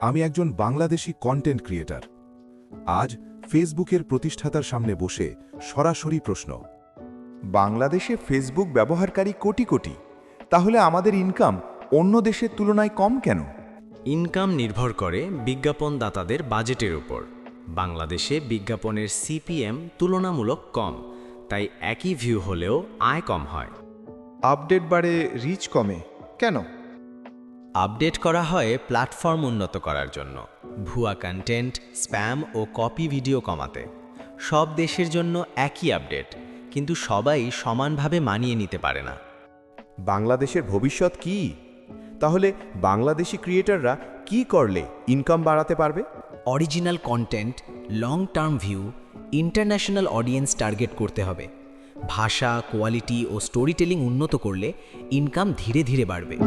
আমি একজন Bangladeshi content creator. আজ ফেসবুকের প্রতিষ্ঠাতার সামনে বসে সরাসরি প্রশ্ন। বাংলাদেশে ফেসবুক ব্যবহারকারী কোটি কোটি, তাহলে আমাদের ইনকাম অন্য দেশের তুলনায় কম কেন? ইনকাম নির্ভর করে বিজ্ঞাপনদাতাদের বাজেটের উপর। বাংলাদেশে বিজ্ঞাপনের সিপিএম তুলনামূলক কম, তাই একই ভিউ হলেও আয় কম হয়। আপডেট বাড়ে রিচ কমে কেন? আপডেট করা হয় প্ল্যাটফর্ম উন্নত করার জন্য, ভুয়া কন্টেন্ট, স্প্যাম ও কপি ভিডিও কমাতে। সব দেশের জন্য একই আপডেট, কিন্তু সবাই সমানভাবে মানিয়ে নিতে পারে না। বাংলাদেশের ভবিষ্যৎ কি? তাহলে বাংলাদেশি ক্রিয়েটররা কি করলে ইনকাম বাড়াতে পারবে? Original content, long term view, international audience target করতে হবে। ভাষা, কোয়ালিটি ও স্টোরি টেলিং উন্নত করলে ইনকাম ধীরে ধীরে বাড়বে।